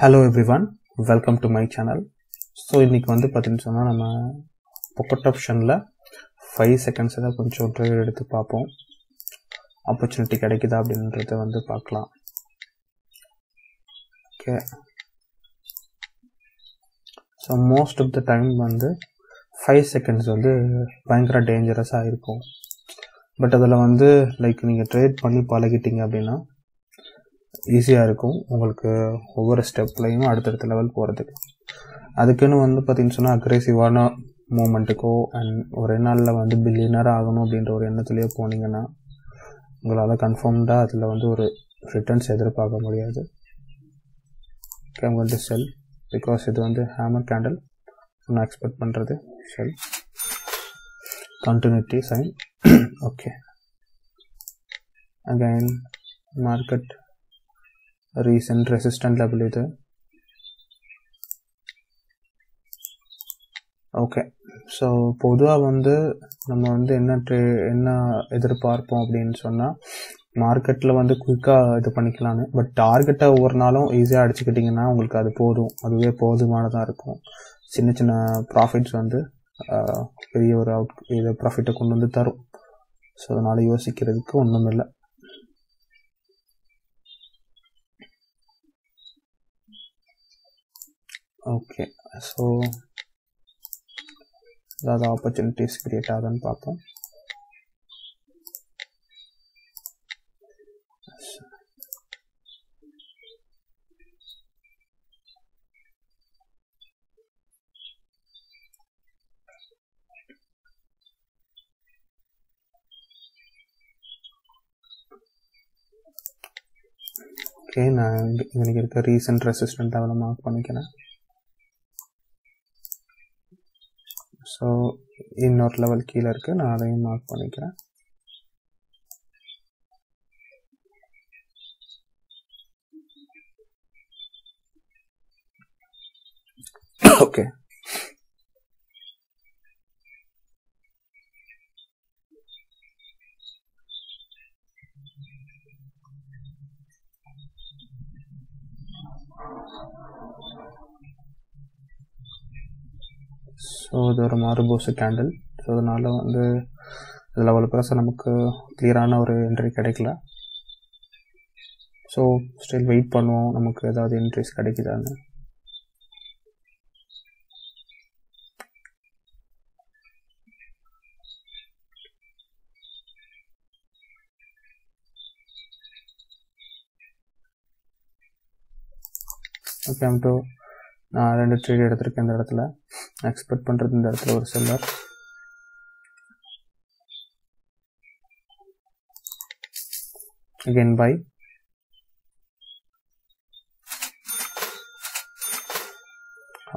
Hello everyone, welcome to my channel. So இன்னைக்கு வந்து பாத்தீங்கன்னா சொன்னா நம்ம put optionல 5 seconds தான் கொஞ்சம் ட்ரேட் எடுத்து பார்ப்போம். opportunity கிடைக்குதா அப்படின்றத வந்து பார்க்கலாம். Okay. So most of the time வந்து 5 seconds வந்து பயங்கர டேஞ்சரஸா இருக்கும். பட் அதில் வந்து லைக் நீங்கள் ட்ரேட் பண்ணி பழகிட்டீங்க அப்படின்னா ஈஸியாக இருக்கும் உங்களுக்கு ஒவ்வொரு ஸ்டெப்லையும் அடுத்தடுத்த லெவல் போகிறதுக்கு. அதுக்குன்னு வந்து பார்த்தீங்கன்னு சொன்னால் அக்ரெசிவான மூமெண்ட்டுக்கோ அண்ட் ஒரே நாளில் வந்து பில்லியனர் ஆகணும் அப்படின்ற ஒரு எண்ணத்துலேயே போனீங்கன்னா உங்களால் கன்ஃபார்ம்டாக அதில் வந்து ஒரு ரிட்டர்ன்ஸ் எதிர்பார்க்க முடியாது. வந்து செல் பிகாஸ் இது வந்து ஹேமர் கேண்டில் நான் எக்ஸ்பெக்ட் பண்ணுறது sell continuity sign. Okay, again market recent resistant level இது. ஓகே, ஸோ பொதுவாக வந்து நம்ம வந்து என்ன எதிர்பார்ப்போம் அப்படின்னு சொன்னால் மார்க்கெட்டில் வந்து குயிக்காக இது பண்ணிக்கலான்னு. பட் டார்கெட்டை ஒவ்வொரு நாளும் ஈஸியாக அடிச்சுக்கிட்டிங்கன்னா உங்களுக்கு அது போதும், அதுவே போதுமானதாக இருக்கும். சின்ன சின்ன ப்ராஃபிட்ஸ் வந்து பெரிய ஒரு இது ப்ராஃபிட்டை கொண்டு வந்து தரும். ஸோ அதனால் யோசிக்கிறதுக்கு ஒன்றும் இல்லை. ஓகே, ஸோ ஏதாவது ஆப்பர்ச்சுனிட்டிஸ் கிரியேட் ஆகுதுன்னு பார்ப்போம். ஓகே, நான் இங்கே இருக்க ரீசன்ட் ரெசிஸ்டன்ட் லெவலை மார்க் பண்ணிக்கிறேன். ஸோ இன்னொரு லெவல் கீழே இருக்குது, நான் அதையும் மார்க் பண்ணிக்கிறேன். ஓகே, ஸோ இது ஒரு மாறுபோசு கேண்டில். ஸோ அதனால் வந்து இதில் அவ்வளோ பெருசாக நமக்கு கிளியரான ஒரு என்ட்ரி கிடைக்கல. ஸோ ஸ்டில் வெயிட் பண்ணுவோம் நமக்கு ஏதாவது என்ட்ரிஸ் கிடைக்குதான்னு. ஓகே, நான் 2 ட்ரேட் எடுத்திருக்கேன் இந்த இடத்துல. எக்ஸ்பெக்ட் பண்ணுறது இந்த இடத்துல ஒரு செல்லர். Again by.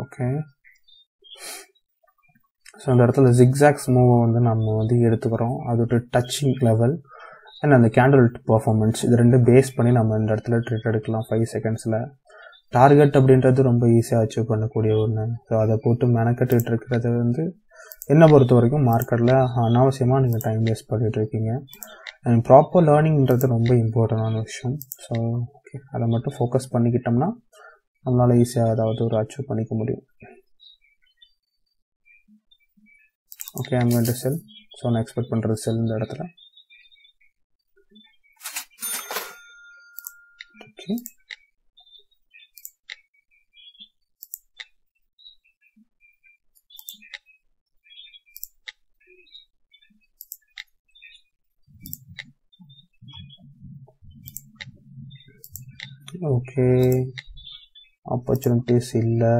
ஓகே, ஸோ இந்த இடத்துல ஜிக்ஸாக்ஸ் மூவை வந்து நம்ம வந்து எடுத்துக்கிறோம். அது ஒரு டச்சிங் லெவல் அண்ட் அந்த கேண்டில் பர்ஃபார்மன்ஸ் இது ரெண்டு பேஸ் பண்ணி நம்ம இந்த இடத்துல ட்ரேட் எடுக்கலாம் 5 செகண்ட்ஸில். டார்கெட் அப்படின்றது ரொம்ப ஈஸியாக அச்சீவ் பண்ணக்கூடிய ஒன்று. ஸோ அதை போட்டு மெனக்கட்டுக்கிட்டு இருக்கிறது வந்து என்னை பொறுத்த வரைக்கும் மார்க்கெட்டில் அனாவசியமாக நீங்கள் டைம் வேஸ்ட் பண்ணிகிட்டு இருக்கீங்க. அண்ட் ப்ராப்பர் லேர்னிங்கிறது ரொம்ப இம்பார்ட்டண்டான விஷயம். ஸோ ஓகே, அதை மட்டும் ஃபோக்கஸ் பண்ணிக்கிட்டோம்னா நம்மளால் ஈஸியாக ஏதாவது ஒரு அச்சீவ் பண்ணிக்க முடியும். Okay, I'm going to sell. So நான் எக்ஸ்பெக்ட் பண்ணுறது செல் இந்த இடத்துல. ஓகே, ஓகே, ஆப்பர்ச்சுனிட்டிஸ் இல்லை.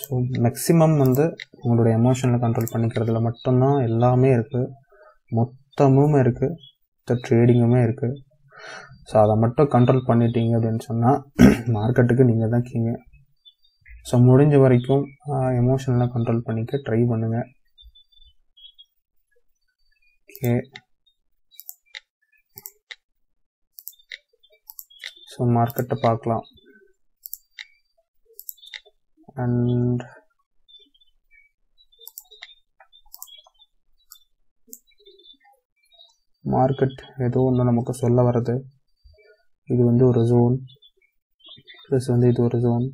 ஸோ மேக்ஸிமம் வந்து உங்களுடைய எமோஷனை கண்ட்ரோல் பண்ணிக்கிறதுல மட்டும்தான் எல்லாமே இருக்குது. மொத்தமும் இருக்குது, ட்ரேடிங்குமே இருக்குது. ஸோ அதை மட்டும் கண்ட்ரோல் பண்ணிட்டீங்க அப்படின்னு சொன்னால் மார்க்கெட்டுக்கு நீங்கள் தான் கீங்க. ஸோ முடிஞ்ச வரைக்கும் எமோஷனெலாம் கண்ட்ரோல் பண்ணிக்க ட்ரை பண்ணுங்கள். ஓகே, ஸோ மார்க்கெட்டை பார்க்கலாம். அண்ட் மார்க்கெட் ஏதோ ஒன்று நமக்கு சொல்ல வருது. இது வந்து ஒரு ஜோன், ப்ளஸ் வந்து இது ஒரு ஜோன்.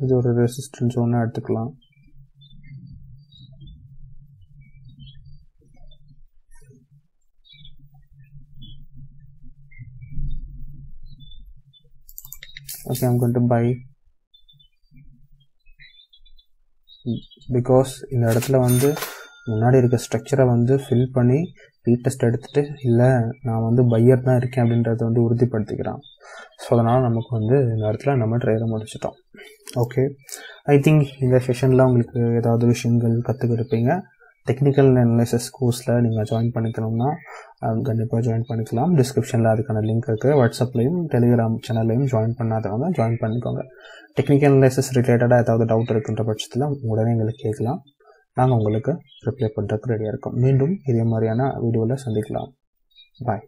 இது ஒரு ரெசிஸ்டன்ஸ் ஜோனாக எடுத்துக்கலாம். Okay, I'm going to buy because இந்த இடத்துல வந்து முன்னாடி இருக்க ஸ்ட்ரக்சரை வந்து ஃபில் பண்ணி ரீடெஸ்ட் எடுத்துட்டு இல்லை நான் வந்து பையர் தான் இருக்கேன் அப்படின்றத வந்து உறுதிப்படுத்திக்கிறான். ஸோ அதனால் நமக்கு வந்து இந்த இடத்துல நம்ம ட்ரேடை முடிச்சிட்டோம். ஓகே, ஐ திங்க் இந்த செஷனில் உங்களுக்கு ஏதாவது விஷயங்கள் கற்றுக்கிருப்பீங்க. டெக்னிக்கல் அனலைசிஸ் கோர்ஸில் நீங்கள் ஜாயின் பண்ணிக்கணும்னா கண்டிப்பாக ஜாயின் பண்ணிக்கலாம். டிஸ்கிரிப்ஷனில் அதுக்கான லிங்க் இருக்குது. வாட்ஸ்அப்லேயும் டெலிகிராம் சேனல்லையும் ஜாயின் பண்ணாதவங்க ஜாயின் பண்ணிக்கோங்க. டெக்னிக்கல் அனலைசிஸ் ரிலேட்டடாக ஏதாவது டவுட் இருக்குன்ற பட்சத்தில் உடனே எங்களுக்கு கேட்கலாம். நாங்கள் உங்களுக்கு ரிப்ளை பண்ணுறதுக்கு ரெடியாக இருக்கோம். மீண்டும் இதே மாதிரியான வீடியோவில் சந்திக்கலாம். பாய்.